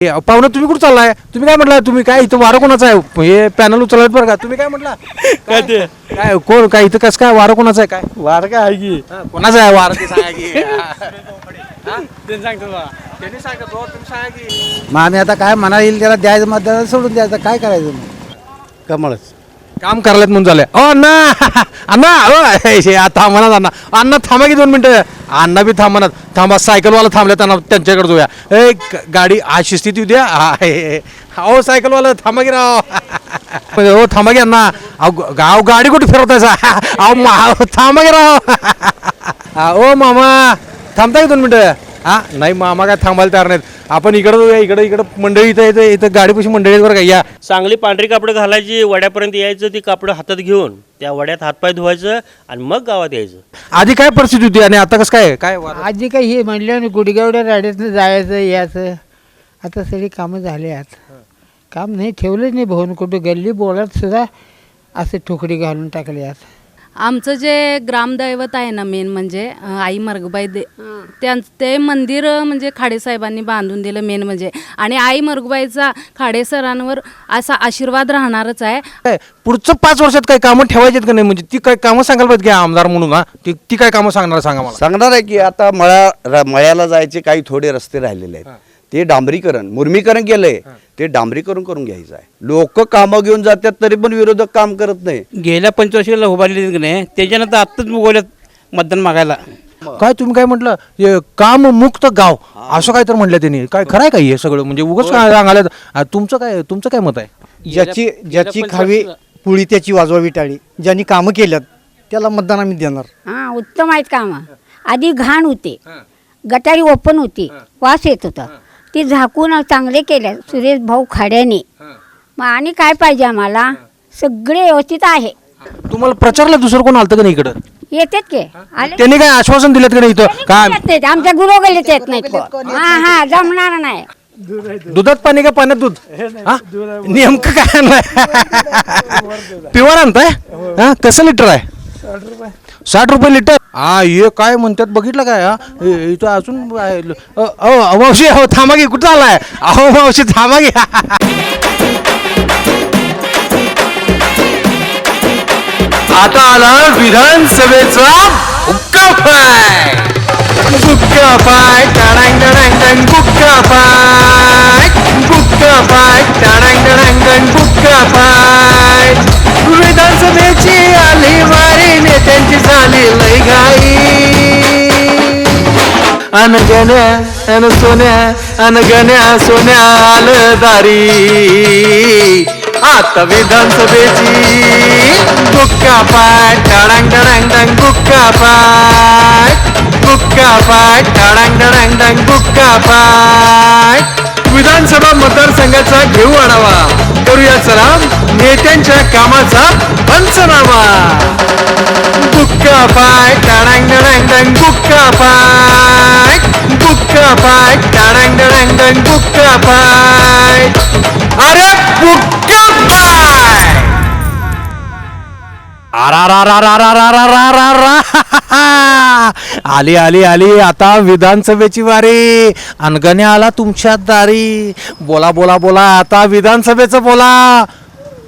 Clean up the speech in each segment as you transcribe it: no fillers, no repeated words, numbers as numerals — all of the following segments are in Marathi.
पाहुणं तुम्ही कुठं चाललाय? तुम्ही काय म्हटलं? तुम्ही काय इथं वारं कोणाचं आहे? हे पॅनल उचलत बरं का? तुम्ही काय म्हटलं? काय ते काय कोण काय इथं कसं काय वारं कोणाचं आहे काय? वार काय आहे की कोणाचं आहे वारं ते सांगा की. ते सांगतो बा. त्यांनी सांगत हो, तुम्ही सांगा की. मग आम्ही आता काय म्हणा येईल त्याला द्यायचं मतदान सोडून द्यायचं काय करायचं मग कमळच काम करायलात म्हणून झालंय. ओ अण्णा अण्णा थांबा ना अण्णा. अण्णा थांबा की 2 मिनिटं. अण्णा बी थांबा ना. थांबा सायकलवाला थांबले त्यांना त्यांच्याकडे जाऊया. गाडी आज शिस्तीत येऊ द्या. हो सायकलवाला थांबा की राव. हो थांबा की अण्णा. गाव गाडी कुठे फिरवतायचा? अहो थांबा की राव. ओ मामा थांबता की 2 मिनिटं. नाही मामा काय थांबायला तयार नाहीत. आपण इकडं जाऊया. इकडं मंडळी इथं गाडीपाशी मंडळी बरं का या. चांगली पांढरी कापडं घालायची, वड्यापर्यंत यायचं, ती कापडं हातात घेऊन त्या वड्यात हातपाय धुवायचं आणि मग गावात यायचं. आधी काय परिस्थिती होती आणि आता कसं काय काय आधी काही हे म्हणलं ना गुडगावड्या राड्यातनं जायचं याचं आता सगळी कामं झाले आता काम नाही ठेवलंच नाही भाऊन कुठं गल्ली बोलत सुद्धा असे ठोकडी घालून टाकले आता. आमचं जे ग्रामदैवत आहे ना मेन म्हणजे आई मरगबाई ते मंदिर म्हणजे खाडेसाहेबांनी बांधून दिलं मेन म्हणजे. आणि आई मरगबाईचा खाडेसरांवर असा आशीर्वाद राहणारच आहे. पुढचं 5 वर्षात काही कामं ठेवायची का नाही? म्हणजे ती काही कामं सांगायला पाहिजे की आमदार म्हणून. ती काय कामं सांगणार सांगा मला. सांगणार आहे की आता मळ्याला जायचे काही थोडे रस्ते राहिलेले आहेत ते डांबरीकरण मुर्मीकरण केलंय ते डांबरीकरण करून घ्यायचं आहे. लोक कामं घेऊन जातात तरी पण विरोधक काम करत नाही. गेल्या 25 उभारली की नाही त्याच्यानंतर आत्ताच मुगवल्यात मतदान मागायला. काय तुम्ही काय म्हटलं? काम मुक्त गाव असं काय तर म्हटलं त्यांनी. काय खरं आहे का हे सगळं? म्हणजे उगाच काय सांगायला. तुमचं काय मत आहे? ज्याची खावी पुळी त्याची वाजवावी टाळी ज्यांनी कामं केल्यात त्याला मतदान आम्ही देणार. हां उत्तम आहेत कामं. आधी घाण होते, गटारी ओपन होती, वास येत होता, ती झाकून चांगले केले सुरेश भाऊ खाड्याने. मग आणि काय पाहिजे आम्हाला? सगळे व्यवस्थित आहे. तुम्हाला प्रचारला दुसरं कोण आलतं का नाही इकडं? येतात की आले त्यांनी काय आश्वासन दिलं का नाही इथं? काय येत नाहीत. आमच्या गुरुगलीत येत नाहीत. हां हां जमणार नाही. दुधात पाणी का पाण्यात दूध? नेमकं काय आणलंय? प्युअर आणताय? कसं लिटर आहे? 60 रुपये लिटर. हे काय म्हणतात बघितलं काय? इथं अजून मावशी अहो थांबा की. कुठं आलाय? अहो मावशी थांबा की. आता आला विधानसभेचा हुक्का पाय. गुक्का पाय टाडांग डडांग डंग गुक्का पाय. गुक्का पाय टाडांग डडांग डंग गुक्का पाय. विधानसभेची आली वारी नेत्यांची झाली लय घाई. अन गण्या अन सोन्या अन गण्या सोन्या आलं दारी. आता विधानसभेची गुक्का पाय टाडांग डडांग डंग गुक्का पाय. गुक्का पाय टाडांग डडांग डंग गुक्का पाय. विधानसभा मतदारसंघाचा घेऊ आढावा. करूया चला नेत्यांच्या कामाचा पंचनामा. गुक्का पाय टाडांग डडांग डंग गुक्का पाय. गुक्का पाय टाडांग डडांग डंग गुक्का पाय. अरे गुक्का पाय. आली आली आली आता विधानसभेची वारी. अनगणे आला तुमच्या दारी. बोला बोला बोला आता विधानसभेचं बोला.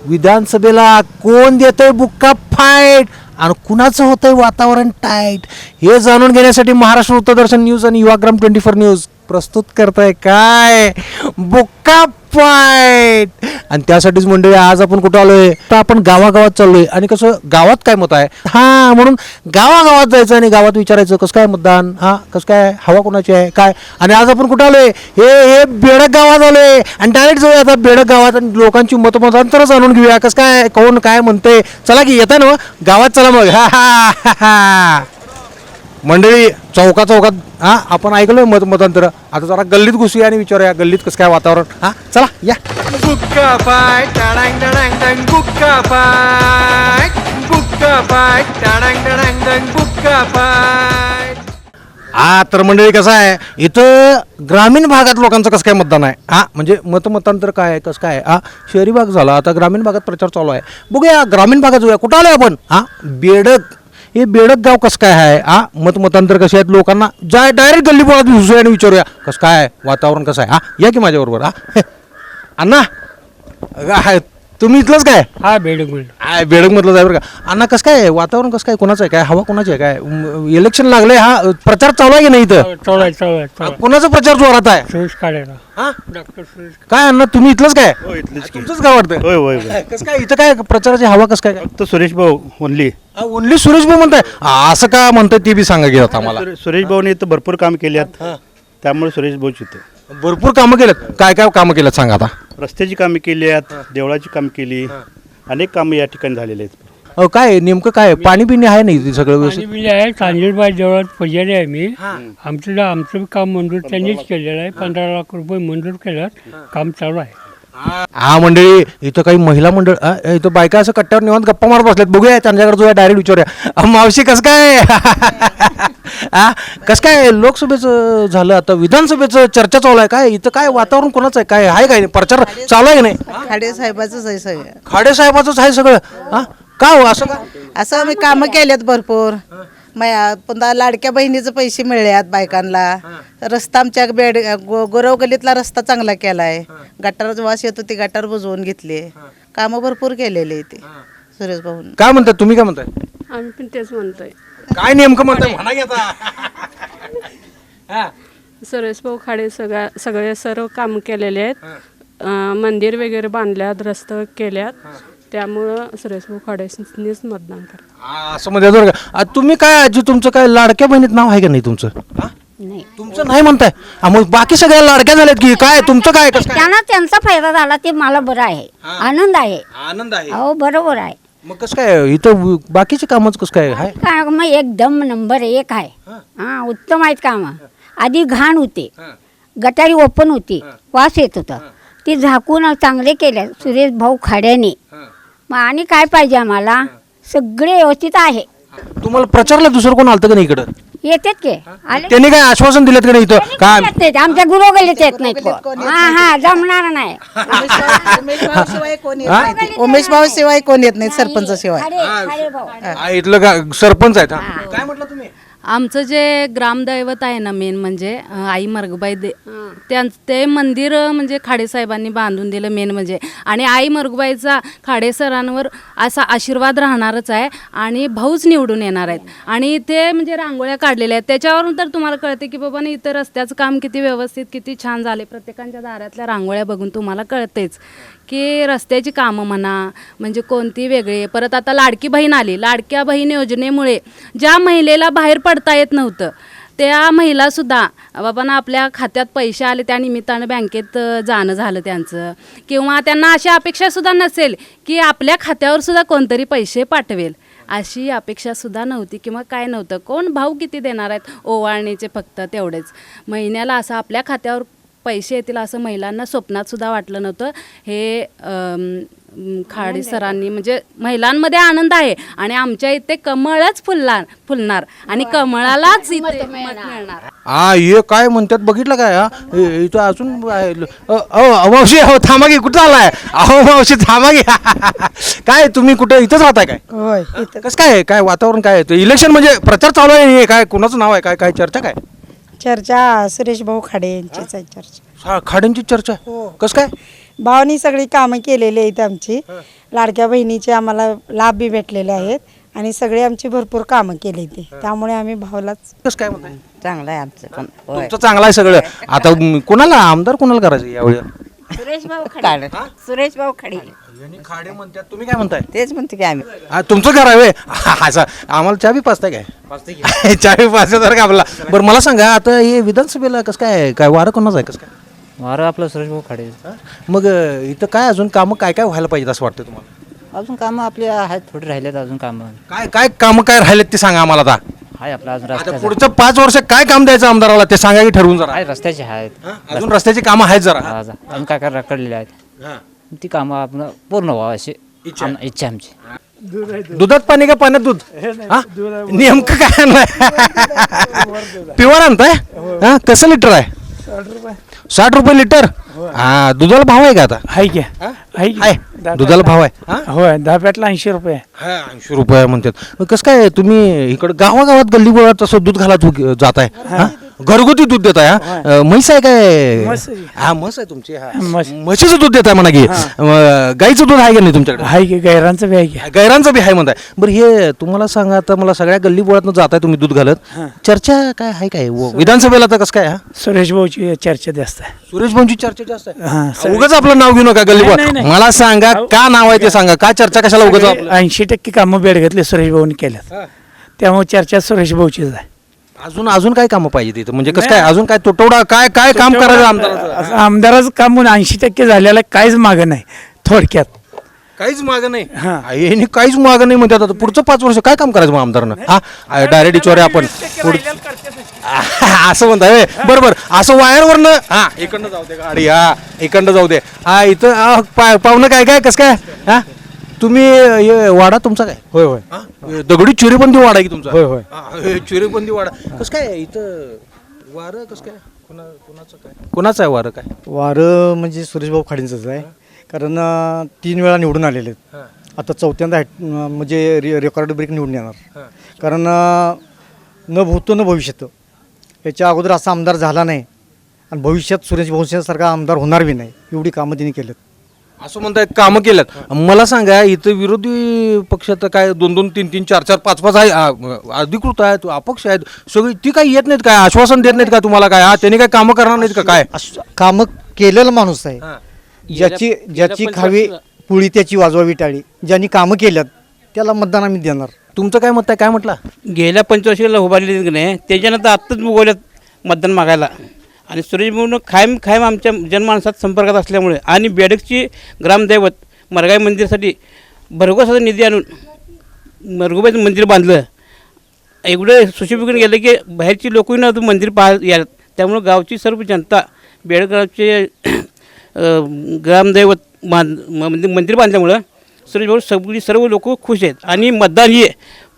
विधानसभेला कोण देतोय बुक्का फाईट आणि कुणाचं होतंय वातावरण टाईट हे जाणून घेण्यासाठी महाराष्ट्र वृत्तदर्शन न्यूज आणि युवाग्राम 24 न्यूज प्रस्तुत करताय काय बुक्का फाईट. आणि त्यासाठीच मंडळी आज आपण कुठं आलोय तर आपण गावागावात चाललोय. आणि कसं गावात काय मत आहे म्हणून गावागावात जायचं आणि गावात विचारायचं कसं काय मतदान कसं काय हवा कोणाची आहे काय. आणि आज आपण कुठं आलोय? हे बेडक गावात आलोय आणि डायरेक्ट जाऊया आता बेडक गावात आणि लोकांची मतमतांतर जाणून घेऊया कसं काय कोण काय म्हणते. चला की येताय ना गावात चला मग. मंडळी चौकात आपण ऐकलोय मतांतर. आता जरा गल्लीत घुसूया आणि विचारूया गल्लीत कसं काय वातावरण. चला या. गुक्का पाय टाडांग डडांग डंग गुक्का पाय. गुक्का पाय टाडांग डडांग डंग गुक्का पाय. तर मंडळी कसं आहे इथं ग्रामीण भागात लोकांचं कसं काय मतदान आहे. म्हणजे मतांतर काय आहे कसं काय. शहरी भाग झाला आता ग्रामीण भागात प्रचार चालू आहे. बघूया ग्रामीण भागात जाऊया. कुठं आलोय आपण? बेडक हे बेडक गाव कसं काय आहे मतमतांतर कसे आहेत लोकांना जाय डायरेक्ट गल्ली बोळात घुसूया आणि विचारूया कसं काय आहे वातावरण कसं आहे या की माझ्याबरोबर अण्णा हाय तुम्ही इथलंच काय हा बेडूक बेडक मधलं आहे बरं का अण्णा कसं काय वातावरण कसं काय कोणाचं आहे काय हवा कोणाची आहे काय इलेक्शन लागलंय प्रचार चालू आहे की नाही इथं कोणाचा प्रचार जोरात आहे सुरेश खाडेला हा डॉक्टर सुरेश काय अण्णा तुम्ही इथलंच काय तुमचंच काय वाटतं होय होय होय कसं काय इथं काय प्रचाराची हवा कसं काय फक्त सुरेश भाऊ ओनली ओनली सुरेश भाऊ म्हणताय असं का म्हणताय ते बी सांगा घेत आम्हाला सुरेश भाऊने इथं भरपूर काम केल्यात त्यामुळे सुरेश भाऊच इथं भरपूर कामं केलेत काय काय कामं केलेत सांगा आता रस्त्याची कामे केली आहेत देवळाची काम केली अनेक कामं या ठिकाणी झालेली आहेत काय नेमकं काय पाणी पिणी आहे नाही ते सगळं व्यवस्थित पाणी बिल आहे तांदूळबाई देवळात पुजारी आहे मी आमचं काम मंजूर त्यांनीच केलेलं आहे 15 लाख रुपये मंजूर केलं काम चालू आहे हा मंडळी इथं काही महिला मंडळ इथं बायका असं कट्ट्यावर निवांत गप्पा मारत बसल्यात बघूया त्यांच्याकडे जो डायरेक्ट विचारूया मावशी कसं काय कसं काय लोकसभेचं झालं आता विधानसभेचं चर्चा चालू आहे काय इथं काय वातावरण कोणाचं आहे काय आहे काय प्रचार चालू आहे की नाही खाडे साहेबाचंच आहे सगळं खाडे साहेबाचंच आहे सगळं का हो असं का असं आम्ही कामं केल्यात भरपूर पुन्हा लाडक्या बहिणीचे पैसे मिळल्यात बायकांना रस्ता आमच्या गोरव गलीतला रस्ता चांगला केलाय गटाराचा वास येतो ती गटार बुजवून घेतली कामं भरपूर केलेली ते सुरेश भाऊ काय म्हणताय तुम्ही काय म्हणताय आम्ही पण तेच म्हणतोय काय नेमकं म्हणताय म्हणा की आता सुरेश भाऊ खाडे सगळे सर्व काम केलेले आहेत मंदिर वगैरे बांधल्यात रस्ते केल्यात त्यामुळं सुरेश भाऊ खाडेंनीच मतदान करा असं मध्ये बरं का तुम्ही काय आजी तुमचं काय लाडक्या बहिणीत नाव आहे का नाही तुमचं नाही तुमचं नाही म्हणताय मग बाकी सगळ्या लाडक्या झाल्यात की काय तुमचं काय कसं काय त्यांना त्यांचा फायदा झाला ते मला बरं आहे आनंद आहे आनंद आहे हो बरोबर आहे मग कसं काय इथं बाकीचे कामच कसं काय आहे काय मग एकदम नंबर 1 आहे हा उत्तम आहेत कामं आधी घाण होते गटारी ओपन होती वास येत होता ती झाकून चांगले केले सुरेश भाऊ खाड्याने मग आणि काय पाहिजे आम्हाला सगळे व्यवस्थित आहे तुम्हाला प्रचारला दुसरं कोण आलतं का नाही इकडं येतात की आले त्यांनी काय आश्वासन दिलं का नाही इथं काय येत नाहीत. आमच्या गुरुगलीत येत नाहीत कोण. हा जमणार नाही शिवाय कोण येत नाही उमेश भाऊ शिवाय कोण येत नाही सरपंच शिवाय खाडे भाऊ. इथलं का सरपंच आहेत काय म्हटलं तुम्ही आमचं जे ग्रामदैवत आहे ना मेन म्हणजे आई मरगबाई ते मंदिर म्हणजे खाडे साहेबांनी बांधून दिलं मेन म्हणजे आणि आई मरगबाईचा खाडे सरांवर असा आशीर्वाद राहणारच आहे आणि भाऊच निवडून येणार आहेत आणि ते म्हणजे रांगोळ्या काढलेल्या आहेत त्याच्यावरून तर तुम्हाला कळते की बाबा ना इथं रस्त्याचं काम किती व्यवस्थित किती छान झाले प्रत्येकांच्या दारातल्या रांगोळ्या बघून तुम्हाला कळतेच की रस्त्याची कामं म्हणा म्हणजे कोणती वेगळी परत आता लाडकी बहीण आली लाडक्या बहीण योजनेमुळे ज्या महिलेला बाहेर पडता येत नव्हतं त्या महिलासुद्धा बाबा ना आपल्या खात्यात पैसे आले त्या निमित्तानं बँकेत जाणं झालं त्यांचं किंवा त्यांना अशी अपेक्षासुद्धा नसेल की आपल्या खात्यावर सुद्धा कोणतरी पैसे पाठवेल अशी अपेक्षासुद्धा नव्हती किंवा काय नव्हतं कोण भाऊ किती देणार आहेत ओवाळणीचे फक्त तेवढेच महिन्याला असं आपल्या खात्यावर पैसे येतील असं महिलांना स्वप्नात सुद्धा वाटलं नव्हतं हे खाडे सरांनी म्हणजे महिलांमध्ये आनंद आहे आणि आमच्या इथे कमळच फुलणार आणि कमळालाच इथे मत मिळणार हे काय म्हणतात बघितलं काय इथं अजून मावशी अहो थांबा की कुठं आलाय अहो मावशी थांबा की काय तुम्ही कुठं इथंच राहताय काय होय कसं काय काय वातावरण काय इलेक्शन म्हणजे प्रचार चालू आहे काय कुणाचं नाव आहे काय काय चर्चा काय चर्चा सुरेश भाऊ खाडे यांचीच आहे चर्चा खाड्यांची चर्चा कसं काय भावानी सगळी कामं केलेली आहेत आमची लाडक्या बहिणीचे आम्हाला लाभ बी भेटलेले आहेत आणि सगळे आमची भरपूर कामं केली ते त्यामुळे आम्ही भावालाच कसं काय म्हणताय चांगलं आहे आमचं पण तुमचं चांगलं आहे सगळं आता कोणाला आमदार कोणाला करायचं यावेळी सुरेश भाऊ खाडे सुरेश भाऊ खाडे खाडे म्हणतात तुम्ही काय म्हणताय तेच म्हणते की आम्ही तुमचं घर आहे असं आम्हाला चहा बी पाचताय काय चहा बी पाचता का आपला बरं मला सांगा आता हे विधानसभेला कसं काय काय वारं कोणाचं आहे कसं काय वारं आपलं सुरेश भाऊ खाडे मग इथं काय अजून कामं काय काय व्हायला पाहिजे असं वाटतं तुम्हाला अजून कामं आपली आहेत थोडी राहिलेत अजून कामं काय काय कामं काय राहिलेत ते सांगा आम्हाला आता आहे आपलं अजून आता रस्त्याचं पुढचं 5 वर्ष काय काम द्यायचं आमदाराला ते सांगा की ठरवून जरा आहे रस्त्याचे आहेत अजून रस्त्याची कामं आहेत जरा अजून काय काय रखडलेले आहेत ती कामं आपण पूर्ण व्हावं अशी इच्छा आमची दुधात पाणी का पाण्यात दूध नेमकं काय आणलंय प्युअर आणताय कसं लिटर आहे 60 रुपये लिटर दुधाला भाव आहे का आता आहे की आहे दुधाला भाव आहे हा? होय 10 पॅटला 80 रुपये. हा 80 रुपये म्हणतात. मग कसं काय तुम्ही इकडं गावागावात गल्ली बोळात तसं दूध घालत जात आहे घरगुती दूध देत आहे म्हैस आहे काय म्हैस आहे. हा म्हस आहे तुमची हा म्हस. म्हशीचं दूध देत आहे म्हणा की गाईचं दूध आहे का नाही तुमच्याकडे हाय की गैरांचं बी आहे की. गैरांचं बी आहे म्हणताय. बरं हे तुम्हाला सांगा आता मला सगळ्या गल्ली बोळातनं जाताय तुम्ही दूध घालत चर्चा काय आहे काय विधानसभेला तर कसं काय हा सुरेश भाऊची चर्चा जास्त आहे. सुरेश भाऊंची चर्चा जास्त आहे हां उगाच आपलं नाव घेऊ नका गल्ली नाही, बोळात नाही. मला सांगा का नाव आहे ते सांगा का चर्चा कशाला उगाच आपलं 80% कामं बेडघातले सुरेश भाऊनी केल्यात. त्यामुळे चर्चा सुरेश भाऊचीच आहे. अजून काय कामं पाहिजे तिथं म्हणजे कसं काय अजून काय तुटवडा काय काय काम करायचं आमदाराचं आमदाराचं काम 80% झालेलं काहीच मागं नाही थोडक्यात. काहीच मागं नाही हां. यांनी काहीच मागं नाही म्हणतात आता पुढचं 5 वर्ष काय काम करायचं मग आमदारानं हा डायरेक्ट विचारूया आपण असं म्हणताय बरोबर असं वायरवरनं हा इकडनं जाऊ दे गाडी हा इकडनं जाऊ दे हा इथं पाहुणं काय काय कसं काय हा तुम्ही हे वाडा तुमचा काय होय होय दगडी चिरेबंदी वाडा आहे की तुमचा होय होय. हे चिरेबंदी वाडा कसं काय इथं वारं कसं काय कोणाचं काय कोणाचं आहे वारं काय वारं म्हणजे सुरेशभाऊ खाडेंचंच आहे कारण 3 वेळा निवडून आलेले आहेत. आता चौथ्यांदा म्हणजे रेकॉर्ड ब्रेक निवडून येणार कारण न भूतो न भविष्यत याच्या अगोदर असा आमदार झाला नाही आणि भविष्यात सुरेश भाऊंसारखा आमदार होणार बी नाही एवढी कामं त्यांनी केलेत. असं म्हणताय कामं केल्यात मला सांगा इथं विरोधी पक्षात काय 2-2, 3-3, 4-4, 5-5 आहे अधिकृत आहेत अपक्ष आहेत सगळी ती काही येत नाहीत काय आश्वासन देत नाहीत का तुम्हाला काय त्यांनी काय कामं करणार नाहीत का काय कामं केलेला माणूस आहे ज्याची खावी पुळी त्याची वाजवावी टाळी ज्यांनी कामं केल्यात त्याला मतदान आम्ही देणार. तुमचं काय मत आहे काय म्हटलं गेल्या 25 उभारलेली की नाही त्याच्यानंतर आत्ताच उगवल्यात मतदान मागायला आणि सुरेश भाऊनं कायम आमच्या जनमानसात संपर्कात असल्यामुळे आणि बेडकची ग्रामदैवत मरगाई मंदिरासाठी भरघोस असा निधी आणून मरगुबाईचं मंदिर बांधलं. एवढं सुशोभीकरण गेलं की बाहेरची लोकही ना मंदिर यायला त्यामुळं गावची सर्व जनता बेडगावचे ग्रामदैवत मंदिर बांधल्यामुळं सुरेश भाऊ सर्व लोक खुश आहेत आणि मतदान हे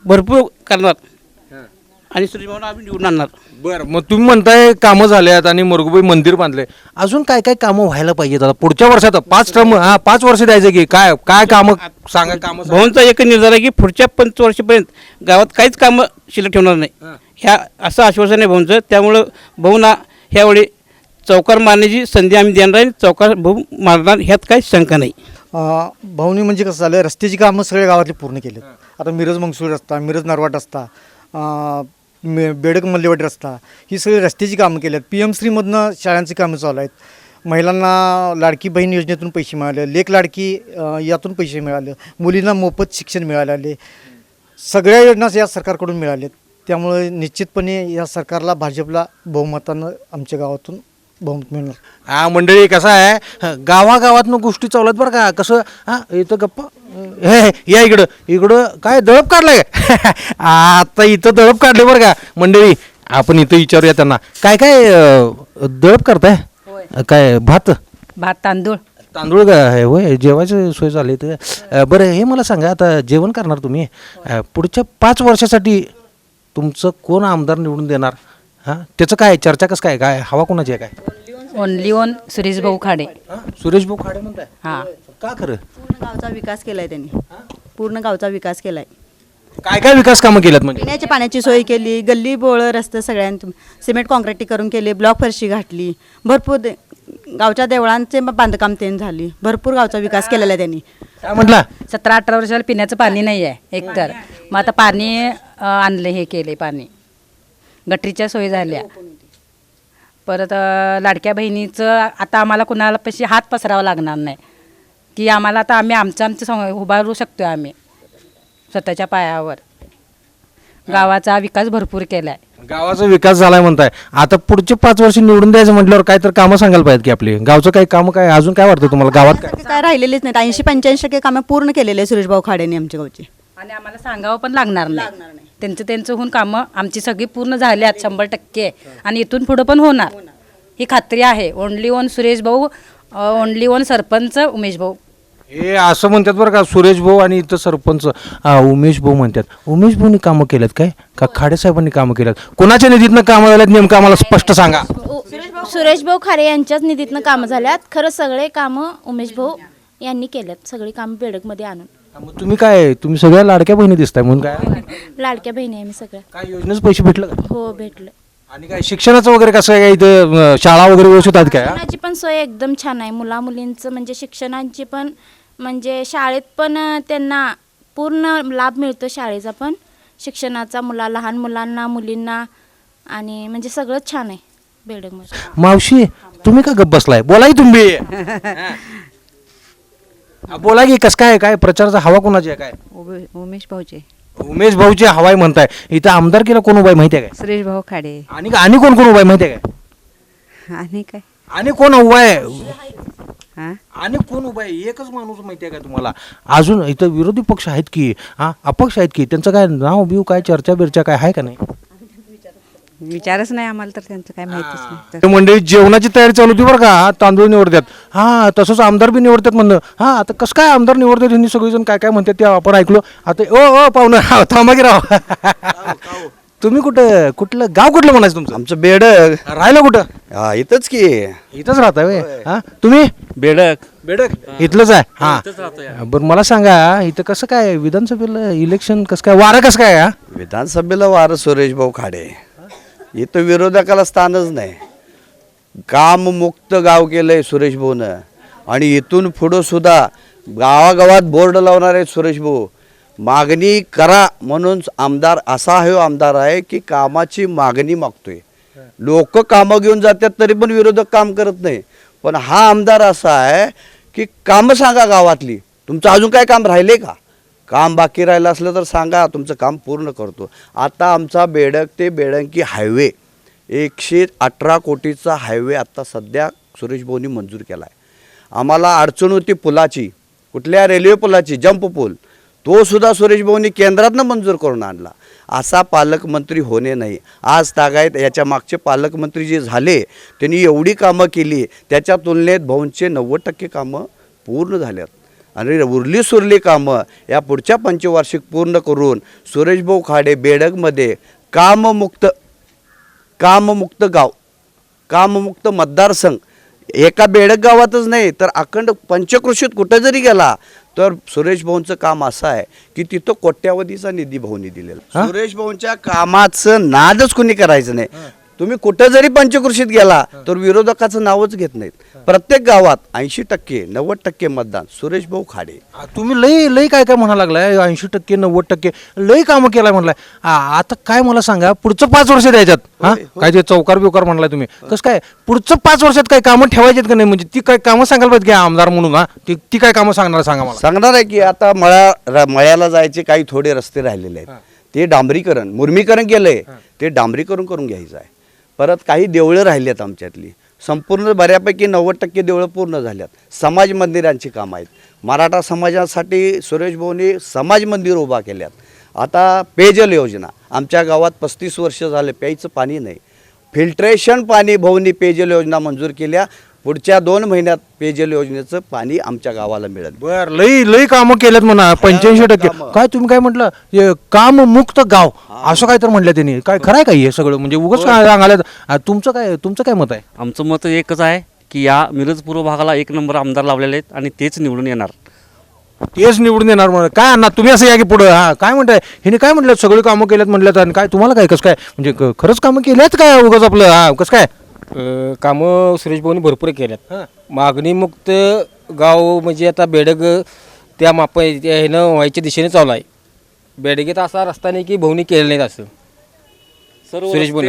भरपूर करणार आणि सुरेश भाऊला आम्ही निवडून आणणार. बरं मग तुम्ही म्हणताय कामं झाल्यात आणि मरगुबाई मंदिर बांधले अजून काय काय कामं व्हायला पाहिजेत आता पुढच्या वर्षात 5 वर्ष द्यायचं की काय काय कामं सांगा कामं भाऊंचा एक निर्धार आहे की पुढच्या 5 वर्षापर्यंत गावात काहीच कामं शिल्लक ठेवणार नाही ह्या असं आश्वासन आहे भाऊंचं. त्यामुळं भाऊंना ह्यावेळी चौकार मारण्याची संधी आम्ही देणार आहे. चौकार भाऊ मारणार ह्यात काही शंका नाही. भाऊनी म्हणजे कसं झालं रस्त्याची कामं सगळ्या गावातली पूर्ण केलेत. आता मिरज मंगसूळ रस्ता मिरज नरवाट रस्ता बेडक मल्लेवाडी रस्ता ही सगळी रस्त्याची कामं केली आहेत. PM श्रीमधनं शाळांची कामं चालू आहेत. महिलांना लाडकी बहीण योजनेतून पैसे मिळाले लेक लाडकी यातून पैसे मिळाले मुलींना मोफत शिक्षण मिळाले सगळ्या योजना या सरकारकडून मिळाल्यात. त्यामुळे निश्चितपणे या सरकारला भाजपला बहुमतानं आमच्या गावातून बहुमत मिळणार. हा मंडळी कसं आहे गावागावातनं गोष्टी चालत बरं का कसं हा इथं गप्पा हे या इकडं काय दळप काढलाय आता इथं दळप काढले बरं का मंडळी आपण इथं विचारूया त्यांना काय काय दळप करताय काय भात तांदूळ का आहे होय जेवायचं सोय झाली तर बरं हे मला सांगा आता जेवण करणार तुम्ही पुढच्या 5 वर्षासाठी तुमचं कोण आमदार निवडून देणार हां त्याचं काय चर्चा कसं काय काय हवा कोणाची आहे काय ओनली ओन सुरेश भाऊ खाडे. सुरेश भाऊ खाडे म्हणताय हां का खरं पूर्ण गावचा विकास केलाय त्यांनी पूर्ण गावचा विकास केलाय. काय काय विकास कामं केल्यात म्हणजे पिण्याच्या पाण्याची सोय केली गल्ली बोळ रस्ते सगळ्यांत सिमेंट कॉन्क्रिटीकरण केले ब्लॉक फरशी घातली भरपूर गावच्या देवळांचे बांधकाम त्यांनी झाली भरपूर गावचा विकास केलेला आहे त्यांनी. काय म्हटला 17-18 वर्षाला पिण्याचं पाणी नाही आहे एकतर मग आता पाणी आणलं हे केले पाणी गटरीच्या सोयी झाल्या परत लाडक्या बहिणीचं आता आम्हाला कुणाला पैसे हात पसरावा लागणार नाही की आम्हाला आता आम्ही आमचं उभारू शकतो आम्ही स्वतःच्या पायावर. गावाचा विकास भरपूर केला आहे. गावाचा विकास झालाय म्हणताय आता पुढचे 5 वर्ष निवडून द्यायचं म्हटल्यावर काय तर कामं सांगायला पाहिजे की आपली गावचं काही कामं काय अजून काय वाटतं तुम्हाला गावात काय राहिलेलीच नाही 80-85% कामं पूर्ण केलेले सुरेश भाऊ खाडेने आमच्या गावची आणि आम्हाला सांगावं पण लागणार नाही त्यांचं होऊन कामं आमची सगळी पूर्ण झाल्यात 100% आणि इथून पुढं पण होणार ही खात्री आहे. ओनली ओन सुरेश भाऊ ओनली ओन सरपंच उमेश भाऊ हे असं म्हणतात बरं का सुरेश भाऊ आणि इथं सरपंच उमेश भाऊ म्हणतात. उमेश भाऊनी कामं केल्यात काय का खाडे साहेबांनी कामं केल्यात कोणाच्या निधीतनं कामं झाल्यात नेमकं आम्हाला स्पष्ट सांगा. सुरेश भाऊ खाडे यांच्याच निधीतनं कामं झाल्यात खरं सगळे कामं उमेश भाऊ यांनी केल्यात सगळी कामं बेडकमध्ये आणून. मग तुम्ही सगळ्या लाडक्या बहिणी दिसताय म्हणून काय लाडक्या बहिणी आहे मी सगळ्या. काय योजनेचं पैसे भेटलं का? हो भेटलं. आणि काय शिक्षणाचं वगैरे कसं आहे इथं शाळा वगैरे व्यवस्थित आहेत काय? शिक्षणाची पण सोय एकदम छान आहे. मुलींचं म्हणजे शिक्षणाची पण म्हणजे शाळेत पण त्यांना पूर्ण लाभ मिळतो शाळेचा पण शिक्षणाचा लहान मुलांना मुलींना आणि म्हणजे सगळंच छान आहे बेडकमध्ये. मावशी तुम्ही का गप्प बसलाय? बोला की तुम्ही. बोला की कसं काय प्रचाराचा हवा कोणाची आहे काय? उमेश भाऊचे. उमेश भाऊची हवाय म्हणताय. इथं आमदारकीला कोण उभाय माहिती आहे काय? सुरेश भाऊ खाडे. आणि कोण उभाय माहिती आहे काय? आणि काय आणि कोण उभा आहे? हा आणि कोण उभा आहे? एकच माणूस माहिती आहे का तुम्हाला? अजून इथं विरोधी पक्ष आहेत की अपक्ष आहेत की त्यांचं काय नाव बिव काय चर्चा बिर्चा काय आहे का नाही? विचारच नाही आम्हाला तर त्यांचं काय माहितीच नाही. ते मंडळी जेवणाची तयारी चालू होती बरं का. तांदूळ निवडतात तसंच आमदार बी निवडतात म्हणलं. आता कसं काय आमदार निवडतात ह्यांनी सगळेजण काय म्हणतात ते आपण ऐकलो. आता ओ पाहुणं थांबा की राव. तुम्ही कुठलं गाव कुठलं म्हणायचं तुमचं? आमचं बेडक. राहिलं कुठं? हा इथंच की. इथंच राहताय व्हय? तुम्ही बेडक इथलंच आहे? हा बरं मला सांगा इथं कसं काय विधानसभेला इलेक्शन कसं काय वारं कसं काय? विधानसभेला वारं सुरेश भाऊ खाडे. इथं विरोधकाला स्थानच नाही. काममुक्त गाव केलंय सुरेश भाऊनं आणि इथून पुढं सुद्धा गावागावात बोर्ड लावणार आहे सुरेश भाऊ. मागणी करा म्हणून आमदार असा आमदार आहे की कामाची मागणी मागतोय. लोक कामं घेऊन जातात तरी पण विरोधक काम करत नाही. पण हा आमदार असा आहे की कामं सांगा गावातली. तुमचं अजून काय काम राहिले का? काम बाकी राहिलं असलं तर सांगा तुमचं काम पूर्ण करतो. आता आमचा बेडक ते बेडंकी हायवे 118 कोटीचा हायवे आत्ता सध्या सुरेश भाऊनी मंजूर केला आहे. आम्हाला अडचण होती पुलाची, कुठल्या रेल्वे पुलाची, जंप पूल, तो सुद्धा सुरेश भाऊनी केंद्रातनं मंजूर करून आणला. असा पालकमंत्री होणे नाही. आज तागायत याच्या मागचे पालकमंत्री जे झाले त्यांनी एवढी कामं केली त्याच्या तुलनेत भाऊंचे 90% कामं पूर्ण झाल्यात. आणि उरली सुरली कामं या पुढच्या पंचवार्षिक पूर्ण करून सुरेश भाऊ खाडे बेडगमध्ये काममुक्त गाव, काममुक्त मतदारसंघ एका बेडक गावातच नाही तर अखंड पंचकृषीत कुठं जरी गेला तर सुरेश भाऊंचं काम असं आहे की तिथं कोट्यावधीचा निधी भाऊनी दिलेला. सुरेश भाऊंच्या कामाचं नादच कुणी करायचं नाही. तुम्ही कुठं जरी पंचकृषीत गेला तर विरोधकाचं नावच घेत नाहीत. प्रत्येक गावात 80% 90% मतदान सुरेश भाऊ खाडे. तुम्ही लई काय म्हणायला लागलाय? 80% 90% लई कामं केलाय म्हणलाय. आता काय मला सांगा पुढचं 5 वर्ष द्यायच्यात काय ते चौकार बिवकार म्हणलाय तुम्ही कसं काय पुढचं 5 वर्षात काय कामं ठेवायच्यात का नाही? म्हणजे ती काय कामं सांगायला पाहिजे की आमदार म्हणून ती काय कामं सांगणार सांगा मला. सांगणार आहे की आता मळ्याला जायचे काही थोडे रस्ते राहिलेले आहेत ते डांबरीकरण मुर्मीकरण केलंय ते डांबरीकरण करून घ्यायचं आहे. परत काही देवळं राहिली आहेत आमच्यातली संपूर्ण बऱ्यापैकी 90% देवळं पूर्ण झाल्यात. समाज मंदिरांची कामं आहेत. मराठा समाजासाठी सुरेश भाऊनी समाज मंदिर उभा केल्यात. आता पेयजल योजना आमच्या गावात 35 वर्ष झाले प्यायचं पाणी नाही. फिल्ट्रेशन पाणी भाऊनी पेयजल योजना मंजूर केल्या. पुढच्या 2 महिन्यात पेयजल योजनेचं पाणी आमच्या गावाला मिळेल. बर लई कामं केल्यात म्हणा 85%. काय तुम्ही काय म्हटलं काम मुक्त गाव असं काय तर म्हटलं त्यांनी काय खरं आहे का हे सगळं? म्हणजे उगाच काय सांगायला तुमचं काय मत आहे? आमचं मत एकच आहे की या मिरज पूर्व भागाला 1 नंबर आमदार लावलेले आहेत आणि तेच निवडून येणार. म्हणून काय अण्णा तुम्ही असं या की पुढं काय म्हणताय? हिने काय म्हटलं सगळी कामं केल्यात म्हटल्यात आणि काय तुम्हाला काय कसं काय म्हणजे खरंच कामं केल्यात काय उगाच आपलं कसं काय? कामं सुरेश भाऊनी भरपूर केल्यात. मागणीमुक्त गाव म्हणजे आता बेडग त्या ह्यानं व्हायच्या दिशेने चालू आहे. बेडगेत असा रस्ता नाही की भाऊनी केलेला नाही असं. सुरेश भाऊ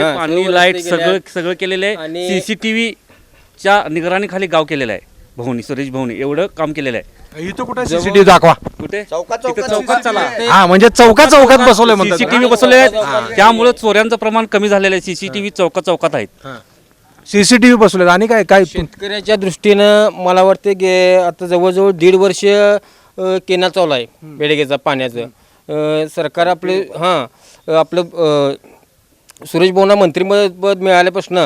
लाईट सगळं केलेलं आहे. CCTVच्या निगराणीखाली गाव केलेलं आहे भाऊनी. सुरेश भाऊनी एवढं काम केलेलं आहे. इथं कुठे CCTV दाखवा? कुठे? चौकात चला. म्हणजे चौकात बसवलंय म्हणतात. CCTV बसवले आहेत त्यामुळे चोऱ्यांचं प्रमाण कमी झालेलं आहे. CCTV चौकात आहेत. CCTV बसवलेत. आणि काय शेतकऱ्याच्या दृष्टीनं मला वाटतं की आता जवळजवळ 1.5 वर्ष केना चालू आहे बेडगेचा पाण्याचं. सरकार आपलं सुरेश भाऊंना मंत्रिपद मिळाल्यापासून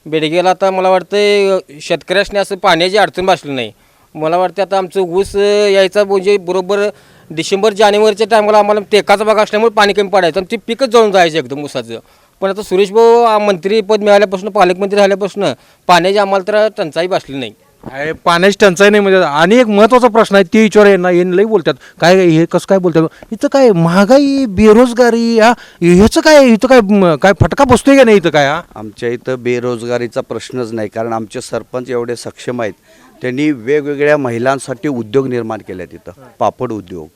बेडगेला आता मला वाटतं शेतकऱ्यासने असं पाण्याची अडचण भासली नाही. मला वाटतं आता आमचं ऊस यायचा म्हणजे बरोबर डिसेंबर जानेवारीच्या टायमाला आम्हाला टेकाचा भाग असल्यामुळे पाणी कमी पडायचं आणि ते पिकच जाऊन जायचं एकदम ऊसाचं. पण आता सुरेश भाऊ मंत्रीपद मिळाल्यापासून पालकमंत्री झाल्यापासून पाण्याची आम्हाला तर टंचाई भासली नाही. आहे पाण्याची टंचाई नाही म्हणजे आणि एक महत्वाचा प्रश्न आहे ते विचार यांना लई बोलतात काय हे कसं काय बोलतात इथं काय महागाई बेरोजगारी ह्याचं काय इथं काय फटका बसतोय का नाही इथं काय आमच्या इथं बेरोजगारीचा प्रश्नच नाही, कारण आमचे सरपंच एवढे सक्षम आहेत. त्यांनी वेगवेगळ्या महिलांसाठी उद्योग निर्माण केले आहेत. इथं पापड उद्योग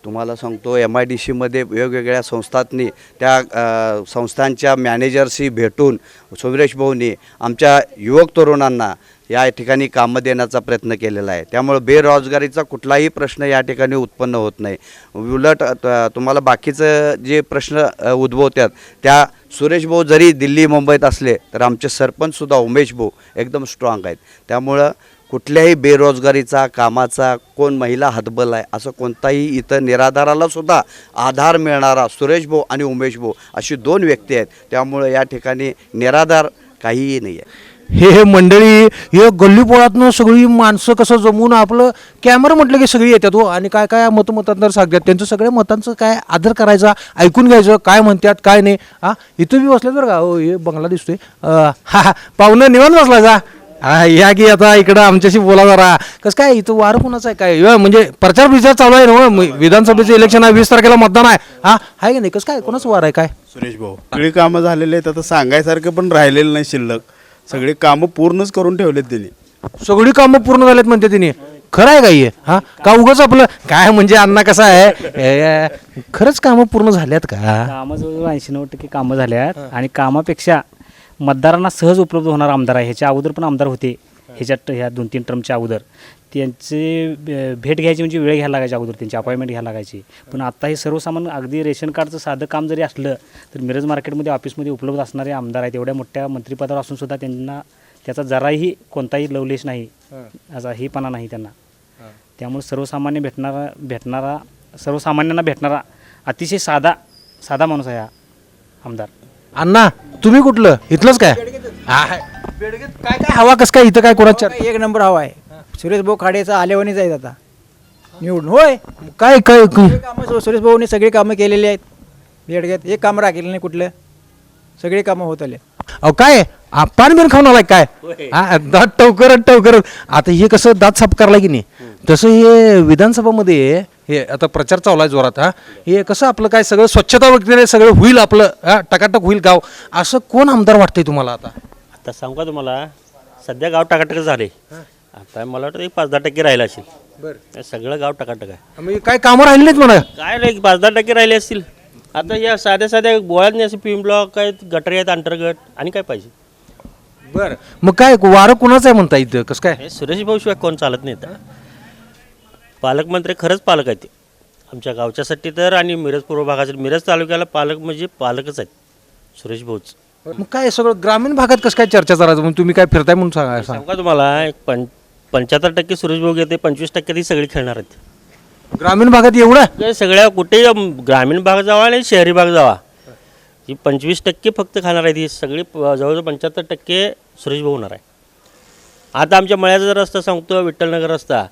तुम्हाला सांगतो, MIDCमध्ये वेगवेगळ्या संस्थांनी त्या संस्थांच्या मॅनेजरशी भेटून सुरेश भाऊनी आमच्या युवक तरुणांना या ठिकाणी कामं देण्याचा प्रयत्न केलेला आहे. त्यामुळे बेरोजगारीचा कुठलाही प्रश्न या ठिकाणी उत्पन्न होत नाही. उलट तुम्हाला बाकीचं जे प्रश्न उद्भवतात त्या सुरेश भाऊ जरी दिल्ली मुंबईत असले तर आमचे सरपंचसुद्धा उमेश भाऊ एकदम स्ट्रॉंग आहेत. त्यामुळं कुठल्याही बेरोजगारीचा कामाचा कोण महिला हतबल आहे असं कोणताही इथं निराधाराला सुद्धा आधार मिळणारा सुरेश भाऊ आणि उमेश भाऊ अशी 2 व्यक्ती आहेत. त्यामुळे या ठिकाणी निराधार काहीही नाही आहे. हे मंडळी हे गल्लीपोळातनं सगळी माणसं कसं जमून आपलं कॅमेरा म्हटलं की सगळी येतात हो आणि काय काय मतदार सांगतात त्यांचं सगळ्या मतांचं काय आदर करायचा ऐकून घ्यायचं काय म्हणतात काय नाही. इथं बी बसले बरं का हो हे बंगला दिसतोय पाहुणं निवांत बसला जा या की आता इकडं आमच्याशी बोला जरा कसं काय इथं वारं कुणाचं आहे काय म्हणजे प्रचार बिचार चालू आहे ना विधानसभेचं इलेक्शन आहे 20 तारखेला मतदान आहे आहे की नाही कसं काय कोणाचं वार आहे काय सुरेश भाऊ सगळी कामं झालेली आहेत, आता सांगायसारखं पण राहिलेलं नाही शिल्लक. सगळी कामं पूर्णच करून ठेवलेत त्यांनी. सगळी कामं पूर्ण झालेत म्हणते तिने खरं आहे काय का उगाच आपलं काय म्हणजे अण्णा कसं आहे खरंच कामं पूर्ण झाल्यात का कामं जवळजवळ 89% कामं झाल्यात आणि कामापेक्षा मतदारांना सहज उपलब्ध होणार आमदार आहे. ह्याच्या अगोदर पण आमदार होते ह्या 2-3 टर्मच्या अगोदर त्यांचे भेट घ्यायची म्हणजे वेळ घ्यायला लागायची अगोदर त्यांची अपॉइंटमेंट घ्यायला लागायची. पण आता हे सर्वसामान्य अगदी रेशन कार्डचं साधं काम जरी असलं तर मिरज मार्केटमध्ये ऑफिसमध्ये उपलब्ध असणारे आमदार आहेत. एवढ्या मोठ्या मंत्रिपदावर असून सुद्धा त्यांना त्याचा जराही कोणताही लवलेश नाही असा हेपणा नाही त्यांना. त्यामुळे सर्वसामान्यांना भेटणारा अतिशय साधा माणूस आहे हा आमदार. अण्णा तुम्ही कुठलं इथलंच काय काय काय हवा कसं काय इथं काय कोणाच्या 1 नंबर हवा आहे. सुरेश भाऊ खाडेचा आलेवानीच आहेत आता निवडून. होय काय काय कामं सुरेश भाऊनी सगळी कामं केलेली आहेत. बेडग्यात एक काम राहिलेलं नाही कुठलं, सगळी कामं होत आले. अहो काय पाणी बिन खाऊन आलाय काय दात टवकरत आता हे कसं दात साफ करायला की नाही तसं हे विधानसभामध्ये हे आता प्रचार चालू आहे जोरात हे कसं आपलं काय सगळं स्वच्छता वगैरे सगळं होईल आपलं टकाटक होईल गाव असं कोण आमदार वाटतंय तुम्हाला आता सांगू का तुम्हाला सध्या गाव टकाटक झाले. आता मला वाटतं 5-10% राहिलं असेल. बरं सगळं गाव टकाटक आहे. काय कामं राहिली नाहीत म्हणा काय नाही 5-10% राहिले असतील. आता या साध्या बोळ्यात नाही असे पिम ब्लॉक आहेत गटर आहेत अंतर्गत आणि काय पाहिजे. बरं मग काय वारं कुणाचं आहे म्हणता इथं कसं काय सुरेश भाऊ शिवाय कोण चालत नाही. पालकमंत्री खरंच पालक आहेत ते आमच्या गावच्यासाठी तर आणि मिरज पूर्व भागासाठी मिरज तालुक्याला पालक म्हणजे पालकच आहेत सुरेश भाऊच. मग काय सगळं ग्रामीण भागात कसं काय चर्चा करायचं म्हणून तुम्ही काय फिरताय म्हणून सांगा का तुम्हाला 75% सुरेश भाऊ घेते 25% ती सगळी खेळणार आहेत. ग्रामीण भागात एवढं सगळ्या कुठेही ग्रामीण भाग जावा आणि शहरी भाग जावा ही 25% फक्त खाणार आहेत. ही सगळी जवळजवळ 75% सुरेश भाऊ होणार आहे. आता आमच्या मळ्याचा जर रस्ता सांगतो विठ्ठलनगर रस्ता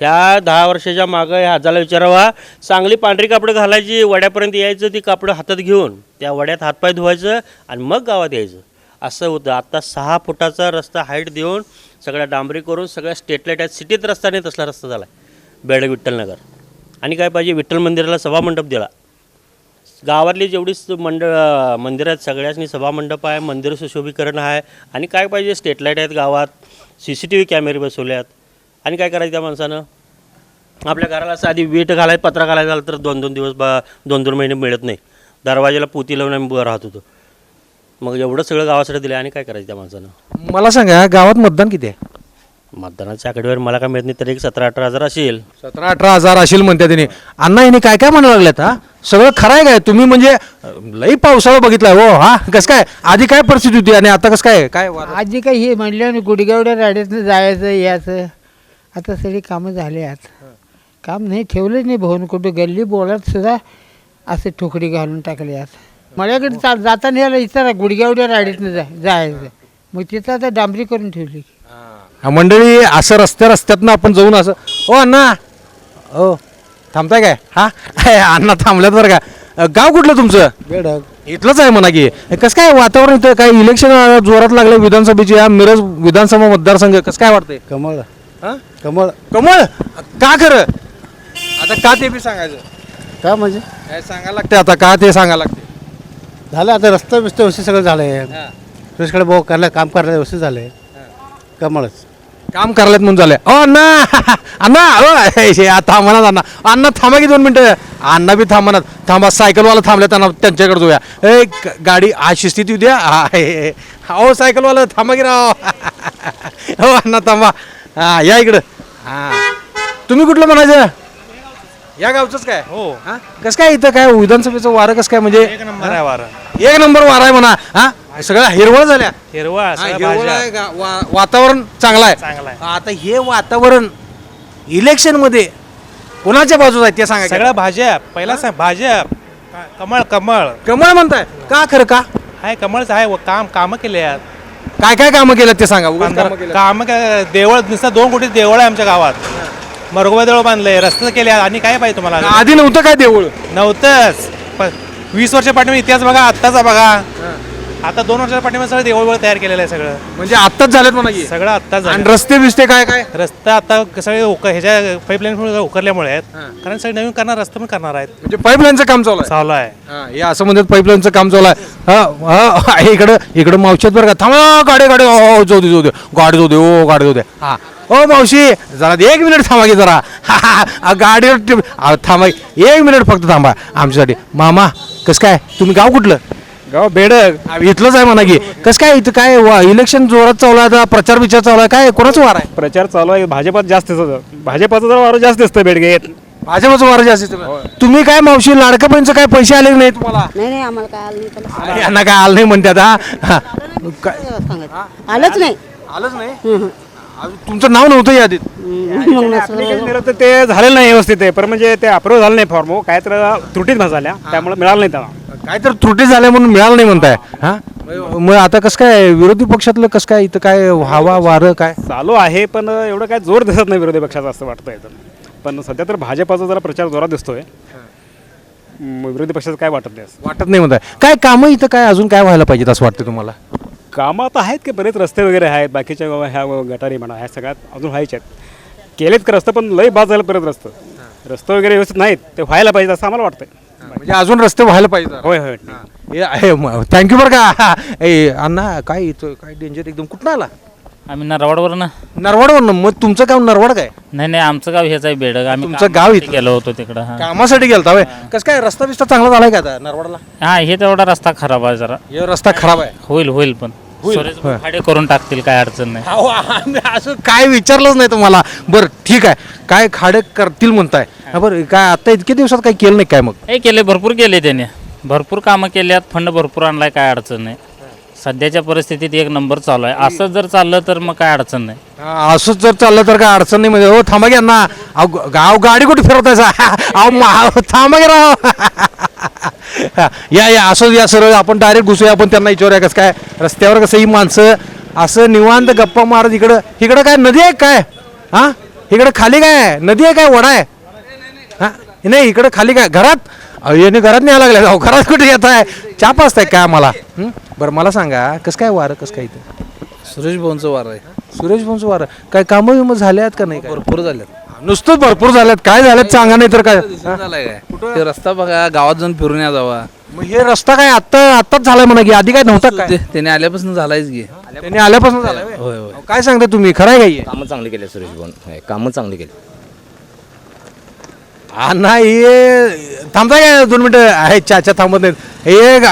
ह्या 10 वर्षाच्या मागं ह्या आजाला विचारावा चांगली पांढरी कापडं घालायची वड्यापर्यंत यायचं ती कापडं हातात घेऊन त्या वड्यात हातपाय धुवायचं आणि मग गावात यायचं असं होतं. आता 6 फुटाचा रस्ता हाईट देऊन सगळ्या डांबरी करून सगळ्या स्टेट लाईट आहेत. सिटीत रस्ता नाही तसला रस्ता झाला आहे बेड विठ्ठलनगर. आणि काय पाहिजे विठ्ठल मंदिराला सभामंडप दिला. गावातली जेवढी मंदिरं आहेत सगळ्यांनी सभामंडप आहे मंदिर सुशोभीकरण आहे आणि काय पाहिजे स्टेट लाईट आहेत गावात CCTV कॅमेरे बसवल्यात. आणि काय करायचं त्या माणसानं आपल्या घराला साधी वीट घालायचं पत्रा घालायचं झालं तर 2-2 दिवस 2-2 महिने मिळत नाही. दरवाजाला पोती लावून आम्ही राहत होतो. मग एवढं सगळं गावासाठी दिलं आणि काय करायचं त्या माणसानं. मला सांगा गावात मतदान किती आहे. मतदानाच्या आकडेवर मला काय माहीत नाही तरी 17-18 हजार असेल. 17-18 हजार असेल म्हणते तिने. अण्णा हिने काय काय म्हणायला लागल्यात सगळं खरं आहे काय तुम्ही म्हणजे लई पावसाळा बघितलाय हो कसं काय आधी काय परिस्थिती होती आणि आता कसं काय काय आधी काय हे म्हणलं गुडगावड्या राड्यातनं जायचं याचं आता सगळी कामं झाले आहेत. काम नाही ठेवलंच नाही भाऊन कुठं गल्ली बोळात सुद्धा असे ठोकडी घालून टाकले आहेत. माझ्याकडे जाताना याला इतर गुडगावड्या राड्यातनं जायचं मग तिथं आता डांबरी करून ठेवली. मंडळी असं रस्त्यातनं आपण जाऊन असं हो अण्णा हो थांबताय काय अण्णा थांबल्यात बरं का गाव कुठलं तुमचं बेडक इथलंच आहे म्हणा की कसं काय वातावरण इथं काय इलेक्शन जोरात लागले विधानसभेची या मिरज विधानसभा मतदारसंघ कसं काय वाटतंय कमळ हा? कमळ कमळ का खरं आता का ते बी सांगायचं का म्हणजे काय सांगायला लागते आता का ते सांगायला लागते झालं आता रस्ता बिस्ता व्यवस्थित सगळं झालं आहे सुरेशकडे भाऊ करायला काम करायला व्यवस्थित झालं आहे कमळच काम करायला म्हणून झालंय ओ अण्णा अण्णा थांबा ना अण्णा अण्णा थांबा की 2 मिनिटं अण्णा बी थांबा ना थांबा सायकलवाला थांबले त्यांना त्यांच्याकडे जाऊया गाडी आज शिस्तीत येऊ द्या हो सायकलवाला थांबा की राव हो अण्णा थांबा हा या इकडं हा तुम्ही कुठलं म्हणायचं या गावचंच काय हो कसं काय इथं काय विधानसभेचं वारं कसं काय म्हणजे 1 नंबर वारा आहे म्हणा हा सगळ्या हिरवळ झाल्या हिरवा हिरवळ आहे वातावरण चांगलं आहे आता हे वातावरण इलेक्शन मध्ये कोणाच्या बाजूला आहे ते सांगा सगळं भाजप पहिला भाजप कमळ कमळ कमळ म्हणताय का खरं का आहे कमळच आहे कामं केले आहेत काय काय कामं केलं ते सांगा उगाच कामं केलं. कामं देवळ नुसतं 2 कोटी देवळ आहे आमच्या गावात मरगोबा देवळ बांधलंय रस्ते केले आणि काय पाहिजे तुम्हाला आधी नव्हतं काय देऊळ नव्हतंच 20 वर्षा पाठीमागे इतिहास बघा आत्ताचा बघा आता 2 वर्षाच्या पाठीमागे सगळं देवळ तयार केलेलं आहे सगळं म्हणजे आत्ताच झालेत म्हणा की सगळं आत्ताच आणि रस्ते बिस्ते काय काय रस्ता आता सगळे ह्याच्या पाईपलाईन उकरल्यामुळे आहेत कारण सगळे नवीन करणार रस्ता पण करणार आहेत म्हणजे पाईपलाईनचं काम चालू आहे चालू आहे हे असं म्हणतात पाईपलाईनचं काम चालू आहे इकडं मावशीत बरं का थांबा गाडी जाऊ दे गाडी जाऊ दे हा ओ मावशी जरा 1 मिनिट थांबा की जरा गाडीवर थांबा 1 मिनिट फक्त थांबा आमच्यासाठी मामा कसं काय तुम्ही गाव कुठलं गाव बेडक इथलंच आहे म्हणा की कसं काय इथं काय इलेक्शन जोरात चालू आहे आता प्रचार विचार चालू आहे काय कोणाचं वार आहे प्रचार चालू आहे भाजपात जास्त भाजपाचं जर वारं जास्त असतं बेडगेत भाजपचं वार जास्त तुम्ही काय मावशी लाडक्या बहिणीचं काय पैसे आले नाही तुम्हाला नाही आम्हाला काय आलं नाही अरे, यांना काय आलं नाही म्हणतात हा आलंच नाही आलंच नाही तुमचं नाव नव्हतं यादीत दिलं तर ते झालेलं नाही व्यवस्थित आहे पण म्हणजे ते अप्रूव्ह झालं नाही फॉर्म काय तर त्रुटीत झाल्या त्यामुळे मिळालं नाही त्याला काय तर त्रुटी झाल्या म्हणून मिळालं नाही म्हणताय हा मग आता कसं काय विरोधी पक्षातलं कसं काय इथं काय हवा वारं काय चालू आहे पण एवढं काय जोर दिसत नाही विरोधी पक्षाचा असं वाटतं इथं पण सध्या तर भाजपाचा जरा प्रचार जोरात दिसतोय विरोधी पक्षाचं काय वाटत नाही म्हणताय काय कामं इथं काय अजून काय व्हायला पाहिजेत असं वाटतं तुम्हाला कामं आता आहेत की बरेच रस्ते वगैरे आहेत बाकीच्या ह्या गटारी म्हणा ह्या सगळ्यात अजून व्हायचे आहेत केलेत का रस्ते पण लई बाद झालं परत रस्ते वगैरे व्यवस्थित नाहीत ते व्हायला पाहिजे असं आम्हाला वाटतंय म्हणजे अजून रस्ते व्हायला पाहिजे होय थँक्यू बरं का अण्णा काय इथं काय डेंजर एकदम कुठं आला आम्ही नरवाडवरनं नरवाडवरून मग तुमचं गाव नरवाड काय नाही आमचं गाव हेच आहे बेडग आम्ही तुमचं गाव इथं गेलो होतो तिकडं कामासाठी गेलता होय कसं काय रस्ता बिस्ता चांगला झालाय का आता नरवाडला हा हे तेवढा रस्ता खराब आहे जरा हे रस्ता खराब आहे होईल पण खाडे करून टाकतील काय अडचण नाही असं काय विचारलंच नाही तुम्हाला बरं ठीक आहे काय खाडे करतील म्हणताय बरं काय आता इतके दिवसात काय केलं नाही काय मग हे केले भरपूर केले त्याने भरपूर कामं केल्यात फंड भरपूर आणलाय काय अडचण नाही सध्याच्या परिस्थितीत 1 नंबर चालू आहे असंच जर चाललं तर मग काय अडचण नाही असंच जर चाललं तर काय अडचण नाही म्हणजे हो थांबा घ्या ना गाव गाडी कुठे फिरवतायचा थांबा घ्या राव या असं या सरळ आपण डायरेक्ट घुसूया आपण त्यांना विचारूया कसं काय रस्त्यावर कसं ही माणसं असं निवांत गप्पा मारत इकडं काय नदी आहे काय हा इकडं खाली काय नदी आहे काय वडा आहे हा नाही इकडं खाली काय घरात याने घरात न्यायला लागल्या जाऊ घरात कुठे येत आहे चहा पाचताय काय मला बरं मला सांगा कसं काय वारं कसं काय इथं सुरेश भाऊंचं वार आहे सुरेश भाऊंचं वारं काय कामं विमं झाले आहेत का नाही भरपूर झाल्यात नुसतंच भरपूर झाल्यात काय झाल्यात सांगा नाही तर काय झालाय काय ते रस्ता बघा गावात जाऊन फिरून या जावा मग हे रस्ता काय आत्ताच झालाय म्हणा की आधी काय नव्हता काय त्याने आल्यापासून झालायच की त्यांनी आल्यापासून झालाय होय काय सांगता तुम्ही खरं आहे काय कामं चांगली केली सुरेश भाऊ कामं चांगली केली नाही थांबताय काय 2 मिनिटं आहे चाचा थांबत नाहीत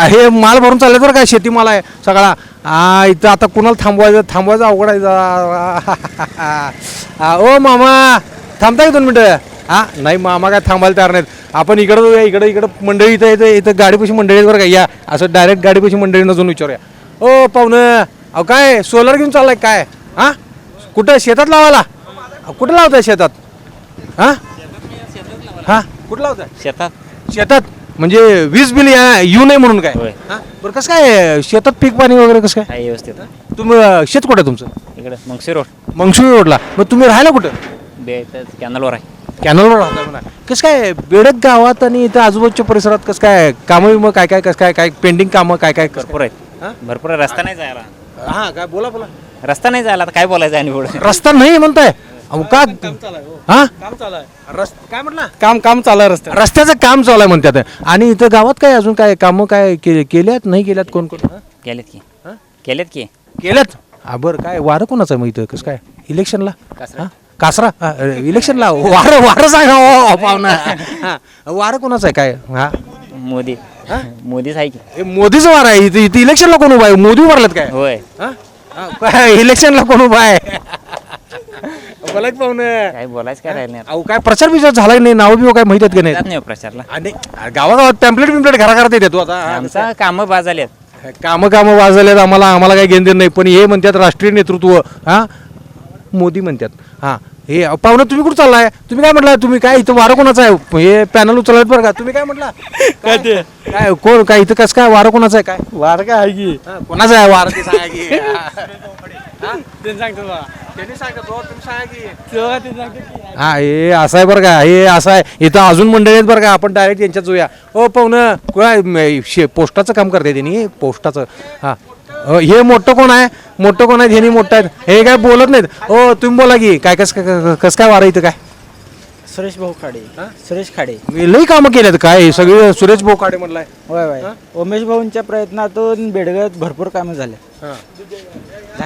हे माल भरून चालले तर काय शेतीमाल आहे सगळा इथं आता कुणाला थांबवायचं अवघड आहे ओ मामा थांबताय 2 मिनिटं नाही मामा काय थांबायला तयार नाहीत आपण इकडं मंडळी इथं गाडीपाशी मंडळी बरं का या असं डायरेक्ट गाडीपाशी मंडळीनं जाऊन विचारूया ओ पाहुणं अहो काय सोलर घेऊन चाललाय काय कुठं शेतात लावायला कुठं लावताय शेतात हा कुठं लावताय शेतात म्हणजे वीज बिल येऊ नये म्हणून काय बरं कसं काय शेतात पीक पाणी वगैरे कसं काय व्यवस्थित तुम्ही शेत कुठं आहे तुमचं इकडे मंगशी रोड मंगसुळी रोडला मग तुम्ही राहायला कुठं कॅनलवर आहे कॅनलवर राहताय म्हणा. कसं काय बेडक गावात आणि इथं आजूबाजूच्या परिसरात कसं काय कामं विमं काय काय कसं काय काय पेंडिंग कामं काय काय भरपूर आहेत भरपूर आहे. रस्ता नाही जायला हां काय बोला बोला रस्ता नाही जायला आता काय बोलायचं आणि पुढे रस्ता नाही म्हणताय अहो का हा काय म्हटलं काम चालू आहे रस्त्यात. रस्त्याचं काम चालू आहे म्हणतात आणि इथं गावात काय अजून काय कामं काय केल्यात नाही केल्यात कोण कोण केलेत की केल्यात बरं काय वारं कोणाचं आहे मग इथं कसं काय इलेक्शनला हा? कासरा इलेक्शनला वारं वारं सांगा हो पाहुणा हा, वारं कोणाचं आहे काय हा मोदीच आहे की हे मोदीचं वारं आहे इथे इथे इलेक्शनला कोण उभा आहे मोदी उभारलेत काय होय हा? काय इलेक्शनला कोण उभा आहे बोला की पाहुणं काय बोलायचं काय राहिलं अहो काय प्रचार बिचार झाला की नाही नाव बिव काय माहित आहेत की नाही नाही प्रचारला आणि गावागावात पॅम्पलेट बिम्पलेट घराघरात येते तू आता आमचा कामं बाजाले कामं वाजलेत आम्हाला काही घेणं देणं नाही पण हे म्हणतात राष्ट्रीय नेतृत्व हा मोदी म्हणतात हा हे पाहुणं तुम्ही कुठं चाललाय तुम्ही काय म्हटलं तुम्ही काय इथं वारं कोणाचं आहे हे पॅनल उचलत बरं का तुम्ही काय म्हटलं काय कोण काय इथं कसं काय वारं कोणाचं आहे काय वार काय आहे की कोणाचं आहे वारं ते सांगा की हा हे असं आहे बरं का हे असं आहे इथं अजून मंडळी आहेत बरं का आपण डायरेक्ट यांच्यात जाऊया हो पाहुणं काय पोस्टाचं काम करते त्यांनी पोस्टाचं हा हे मोठं कोण आहे ह्यांनी मोठं आहेत हे काय बोलत नाहीत हो तुम्ही बोला की काय कसं काय वारं इथं काय सुरेश भाऊ खाडे सुरेश खाडे मी लई कामं केल्यात काय सगळे सुरेश भाऊ खाडे म्हणलाय होय उमेश भाऊंच्या प्रयत्नातून बेडगत भरपूर कामं झाले.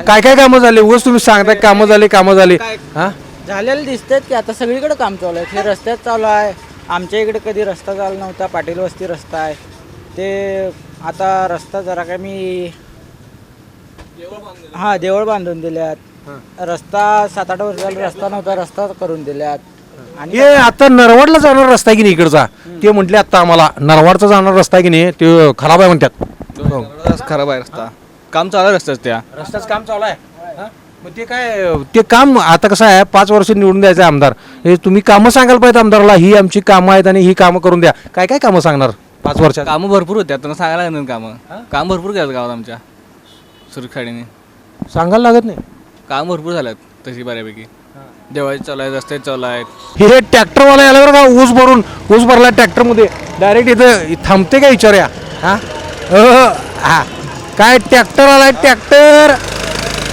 काय काय कामं झाले उगाच तुम्ही सांगताय कामं झाली हा झालेले दिसतात की आता सगळीकडे काम चालू आहे. हे रस्त्यात चालू आहे. आमच्या इकडे कधी रस्ता झाला नव्हता. पाटील वस्ती रस्ता आहे ते आता रस्ता जरा काय मी हा देवळ बांधून दिल्यात. रस्ता 7-8 वर्ष झाला रस्ता नव्हता रस्ता करून दिल्यात. आणि हे आता नरवाडला जाणार रस्ता आहे की नाही इकडचा ते म्हटले आता आम्हाला नरवाडचा जाणार रस्ता आहे की नाही ते खराब आहे म्हणतात खराब आहे रस्ता काम चालू आहे रस्त्याचं काम चालू आहे मग ते काय ते काम आता कसं आहे 5 वर्ष निवडून द्यायचं आमदार हे तुम्ही कामं सांगायला पाहिजे आमदाराला ही आमची कामं आहेत आणि ही कामं करून द्या काय काय कामं सांगणार 5 वर्षात कामं भरपूर होत्या त्यांना सांगायला लागणार काम भरपूर केलं गावात आमच्या सुरखाडीने सांगायला लागत नाही काम भरपूर झाल्यात तशी बऱ्यापैकी देवाचे चालू आहेत रस्ते चालू आहेत. हे ट्रॅक्टरवाला याला बरं का ऊस भरला ट्रॅक्टरमध्ये डायरेक्ट इथं थांबते का विचारूया हा हा काय ट्रॅक्टर आलाय ट्रॅक्टर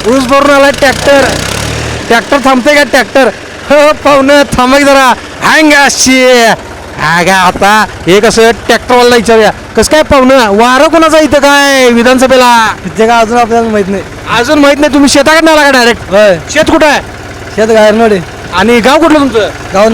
ऊस भरून आलाय ट्रॅक्टर थांबते का ट्रॅक्टर हो पाहुणं थांबा जरा हँग अशी हा का आता हे कसं ट्रॅक्टरवाला विचारूया कसं काय पाहुणं वारं कोणाचं इथं काय विधानसभेला ते काय अजून आपल्याला माहित नाही. अजून माहित नाही तुम्ही शेताकडे आला का डायरेक्ट शेत कुठं आहे शेत गायरनोडे आणि गाव कुठलं तुमचं गाव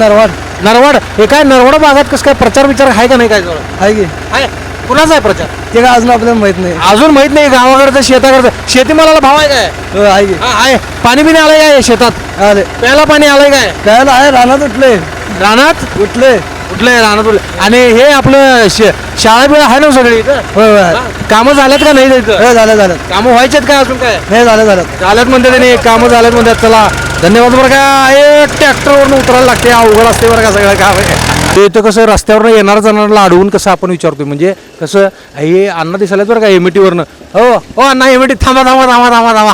नरवाड हे काय नरवाड भागात कसं काय प्रचार विचार आहे का नाही काय जवळ आहे की आहे कुणाचा आहे प्रचार ते काय अजून आपल्याला माहित नाही. अजून माहित नाही गावाकडचं शेताकडचं शेतीमालाला भाव आहे काय आहे की आहे पाणी बिणी आलंय काय शेतात आले प्यायला पाणी आलंय काय त्याला आहे रानात उठले रानात कुठले रानात उठले आणि हे आपलं शाळा बिळा आहे ना सगळी इथं होय कामं झाल्यात का नाही इथं झालं कामं व्हायच्यात काय अजून काय हे झालं झाल्यात म्हणते त्यांनी कामं झाल्यात म्हणतात चला धन्यवाद बरं का हे ट्रॅक्टरवरून उतरायला लागते अवघड असते बरं का सगळं काम आहे इथं कसं रस्त्यावरनं येणार जाणारला अडवून कसं आपण विचारतोय म्हणजे कसं हे अण्णा दिसायलाच बरं का एमईटीवरनं हो अण्णा एमईटी थांबा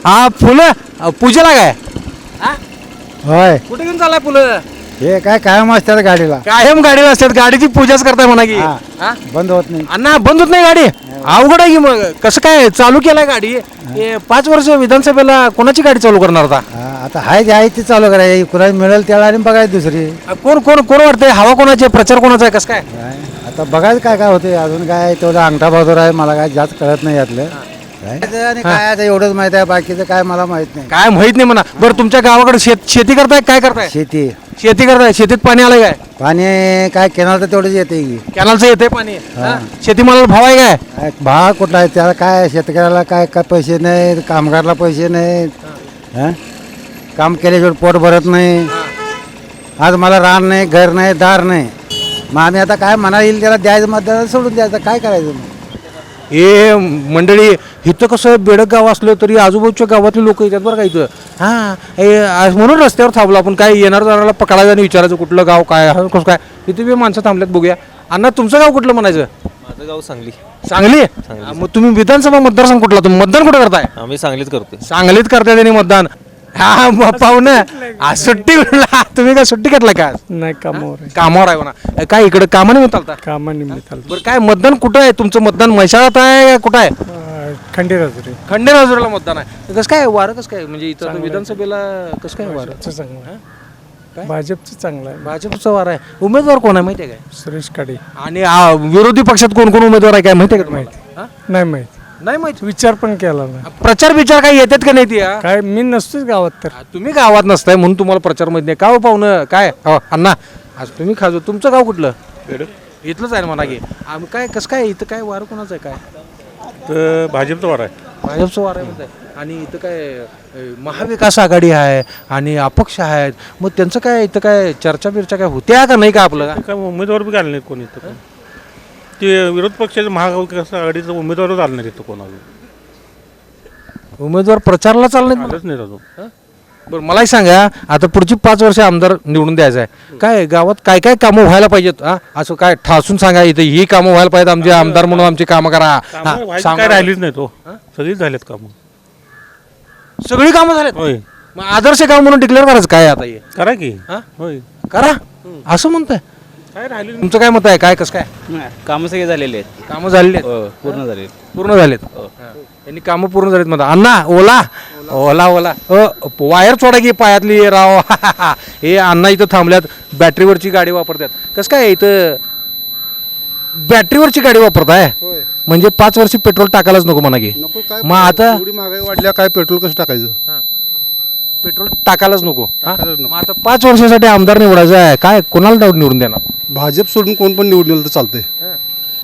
हा फुलं पूजेला काय होय कुठे घेऊन चाललाय फुलं हे काय कायम असतात गाडीला कायम गाडीला असतात गाडीची पूजाच करताय म्हणा की बंद होत नाही. अण्णा बंद होत नाही गाडी अवघड आहे की मग कसं काय चालू केलाय गाडी 5 वर्ष विधानसभेला कोणाची गाडी चालू करणार आता आता आहे ते चालू करायची कुणाला मिळेल त्याला आणि बघायची दुसरी. कोण वाटतंय हवा कोणाची प्रचार कोणाचा आहे कसं काय आता बघायचं काय होते अजून काय तेवढं अंगठा बाजूर आहे मला काय जास्त कळत नाही यातलं आणि काय आता एवढंच माहित आहे बाकीचं काय मला माहित नाही. काय माहित नाही म्हणा बरं तुमच्या गावाकडे शेती करताय काय करताय शेती करताय शेतीत पाणी आलंय काय पाणी काय केनाल तेवढंच येते की कॅनलचं येते पाणी शेतीमालाला भाव आहे काय भाव कुठला आहे त्याला काय शेतकऱ्याला काय काय पैसे नाहीत कामगारला पैसे नाहीत काम केल्याशिवाय पोट भरत नाही. आज मला रान नाही घर नाही दार नाही मग आम्ही आता काय म्हणा येईल त्याला द्यायचं मतदान सोडून द्यायचं काय करायचं मग हे मंडळी इथं कसं बेडक गाव असलं तरी आजूबाजूच्या गावातले लोक येतात बरं का इथं हे म्हणून रस्त्यावर थांबलो आपण काय येणार जाणारा पकडायचं आणि विचारायचं कुठलं गाव काय कसं काय इथे बी माणसं थांबल्यात बघूया अण्णा तुमचं गाव कुठलं म्हणायचं माझं गाव सांगली मग तुम्ही विधानसभा मतदारसंघ कुठला तुम्ही मतदान कुठं करताय आम्ही सांगलीत करतो सांगलीत करताय त्यांनी मतदान हा पाहुणं सुट्टी तुम्ही काय सुट्टी घेतला का नाही कामावर कामावर आहे म्हणा काय इकडे कामानिमित्त आलता कामानिमित्त बरं काय मतदान कुठं आहे तुमचं मतदान म्हैसाळात आहे का कुठं आहे खंडेराजुरी खंडेराजुरीला मतदान आहे कसं काय वारं कसं काय म्हणजे इथं विधानसभेला कसं काय वारं चांगलं आहे भाजपचं चांगलं आहे भाजपचा वार आहे उमेदवार कोण आहे माहिती आहे काय सुरेश काडे आणि विरोधी पक्षात कोण कोण उमेदवार आहे काय माहिती आहे का तुम्हाला? नाही माहिती नाही माहिती विचार पण केला नाही प्रचार विचार काय येतात का नाही ती हा? काय मी नसतोच गावात तर तुम्ही गावात नसताय म्हणून तुम्हाला प्रचार माहिती नाही का हो पाहुणं काय हो अण्णा आज तुम्ही खाजो तुमचं गाव कुठलं इथलंच आहे म्हणा की आम्ही काय कसं काय इथं काय वार कोणाचं आहे काय तर भाजपचं वार आहे भाजपचं वार आहे म्हणताय आणि इथं काय महाविकास आघाडी आहे आणि अपक्ष आहेत मग त्यांचं काय इथं काय चर्चा बिर्चा काय होत्या का नाही का आपलं काय उमेदवार बी आले नाहीत कोणी इथं पण. ते विरोध पक्षाचे महाविकास आघाडीचा उमेदवारच आला नाही तिथं कोणाला उमेदवार प्रचारला चालणार आलंच नाही अजून. बरं मलाही सांगा आता पुढची 5 वर्ष आमदार निवडून द्यायचं आहे काय गावात काय काय कामं व्हायला पाहिजेत हा असं काय ठासून सांगा इथं ही कामं व्हायला पाहिजेत आमचे आमदार म्हणून आमची कामं करा हा, व्हायची सांगा. काय राहिलीच नाही तो सगळीच झालेत कामं. सगळी कामं झालेत होय मग आदर्श गाव म्हणून डिक्लेअर करायचं काय आता हे करा की हा? होय करा असं म्हणताय काय राहिले तुमचं काय मत आहे काय कसं काय कामं सगळे झालेले आहेत कामं झालेली आहेत पूर्ण झाले पूर्ण झालेत यांनी कामं पूर्ण झालीत म्हणता अण्णा ओला ओला ओला वायर सोडा की पायातली राव हे अण्णा इथं थांबल्यात बॅटरीवरची गाडी वापरतात कसं काय इथं बॅटरीवरची गाडी वापरताय म्हणजे 5 वर्ष पेट्रोल टाकायलाच नको म्हणा की मग आता महागाई वाढल्या काय पेट्रोल कसं टाकायचं पेट्रोल टाकायलाच नको टाकायलाच नको. मग आता 5 वर्षासाठी आमदार निवडायचा आहे काय कोणाला डाऊट निवडून देणार भाजप सोडून कोण पण निवडून तर चालतंय.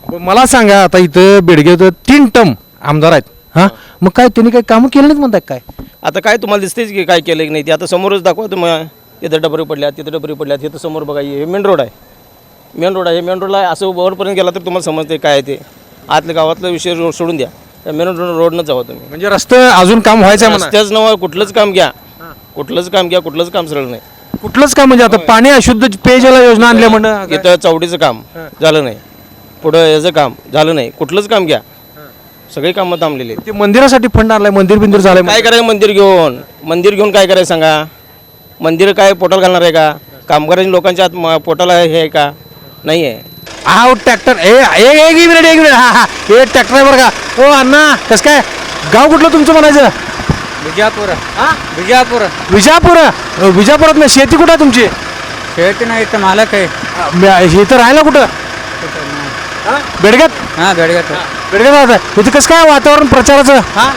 बरं, मला सांगा आता इथं बेडगेत 3 टर्म आमदार आहेत हा मग काय त्यांनी काही कामं केलं नाहीत म्हणतात काय आता काय तुम्हाला दिसतेच की काय केलं की नाही ते आता समोरच दाखवा तुम्हाला इथं डबरी पडल्यात तिथं डबरी पडल्यात इथं समोर बघा हे मेन रोड आहे मेन रोड आहे हे मेन रोडला असं वरपर्यंत गेला तर तुम्हाला समजते काय आहे ते आतल्या गावातला विषय सोडून द्या त्या मेन रोडनं जावा तुम्ही म्हणजे रस्ते अजून काम व्हायचं आहे म्हणा. रस्त्याच नव्हा कुठलंच काम घ्या कुठलंच काम घ्या कुठलंच काम सरळ नाही कुठलंच काम म्हणजे आता पाणी अशुद्ध पेयजल योजना आणल्या म्हणणं इथं चौडीचं काम झालं नाही पुढं याचं काम झालं नाही कुठलंच काम घ्या सगळी कामं थांबलेली आहेत. ते मंदिरासाठी फंड आणलाय मंदिर बिंदिर झालंय काय करायचं मंदिर घेऊन काय करायचं सांगा मंदिर काय पोटाला घालणार आहे का कामगारांच्या लोकांच्या आत पोटाला हे आहे का नाही आहे हा ट्रॅक्टर एक मिनिट हा हा हे ट्रॅक्टर आहे बरं का हो अण्णा कसं काय गाव कुठलं तुमचं म्हणायचं विजयापूर हा विजयापूर विजापुरात ना शेती कुठं आहे तुमची शेती नाही तर मालक आहे हे तर राहिला कुठं बेडग्यात हां बेडगात बेडग्यात राहत आहे इथं कसं काय वातावरण प्रचाराचं हा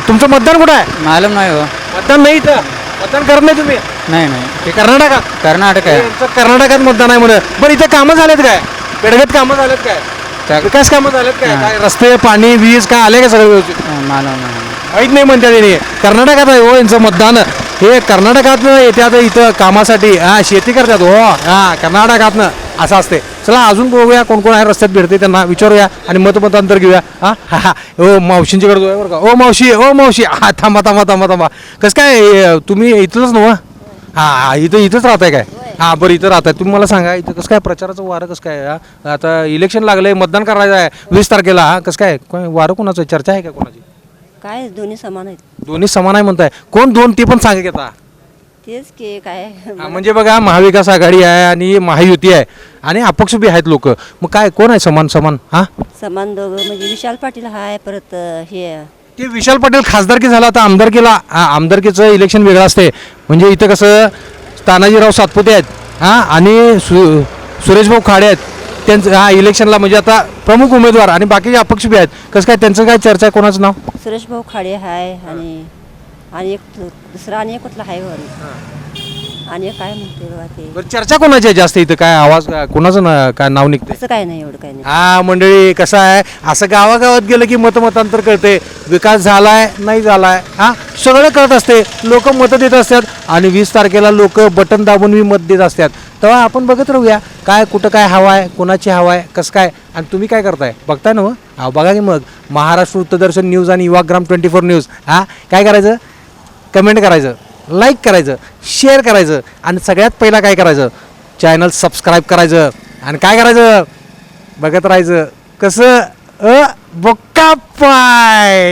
तुमचं मतदान कुठं आहे मालूम नाही हो मतदान नाही इथं मतदान करत नाही तुम्ही नाही नाही हे कर्नाटकात कर्नाटक यांचं कर्नाटकात मतदान आहे म्हणून बरं इथं कामं झालेत काय बेडग्यात कामं झालेत काय विकास कामं झालेत काय काय रस्ते पाणी वीज काय आले का सगळं व्यवस्थित मालूम नाही माहीत नाही म्हणतात त्यांनी कर्नाटकात आहे हो यांचं मतदान हे कर्नाटकातनं येतात इथं कामासाठी हा शेती करतात हो हा कर्नाटकातनं असं असते चला अजून बघूया कोण कोण आहे रस्त्यात भेटते त्यांना विचारूया आणि मतमतांतर घेऊया हा हा हा हो मावशींच्याकडे जाऊया बरं का ओ मावशी हा थांबा कसं काय तुम्ही इथलंच नव्ह हा इथंच राहताय काय हा बरं इथं राहताय तुम्ही मला सांगा इथं कसं काय प्रचाराचं वारं कसं काय हा? आता इलेक्शन लागलंय मतदान करायचं आहे 20 तारखेला हा कसं काय वारं कोणाचं आहे? चर्चा आहे का कोणाची काय दोन्ही समान आहेत दोन्ही समान आहे म्हणताय कोण दोन ती पण सांगा घेता तेच की काय म्हणजे बघा महाविकास आघाडी आहे आणि महायुती आहे आणि अपक्ष बी आहेत लोक मग काय कोण आहे समान हा समान दोघं म्हणजे विशाल पाटील हाय परत हे ते विशाल पाटील खासदारकी झाला आता आमदारकीला आमदारकीचं इलेक्शन वेगळं असते म्हणजे इथं कसं तानाजीराव सातपुते आहेत हा आणि सुरेशभाऊ खाडे आहेत त्यांचं हा इलेक्शनला म्हणजे आता प्रमुख उमेदवार आणि बाकीचे अपक्ष बी आहेत कसं काय त्यांचं काय चर्चा आहे कोणाचं नाव सुरेश भाऊ खाडे हाय आणि एक दुसरा आणि एक कुठला हाय आणि एक काय म्हणते बघा ते बरं चर्चा कोणाची आहे जास्त इथं काय आवाज कोणाचं काय नाव निघते असं काय नाही एवढं काय नाही हा मंडळी कसं आहे असं गावागावात गेलं की मतमतांतर कळते विकास झालाय नाही झालाय हा सगळं कळत असते लोक मतं देत असतात आणि 20 तारखेला लोक बटन दाबून मत देत असतात तेव्हा आपण बघत राहूया काय कुठं काय हवा आहे कोणाची हवा आहे कसं काय आणि तुम्ही काय करताय बघताय ना हा बघा की मग महाराष्ट्र वृत्तदर्शन न्यूज आणि युवाग्राम 24 न्यूज हा काय करायचं कमेंट करायचं लाईक करायचं शेअर करायचं आणि सगळ्यात पहिला काय करायचं चॅनल सबस्क्राईब करायचं आणि काय करायचं बघत राहायचं कसं बोक्का पाय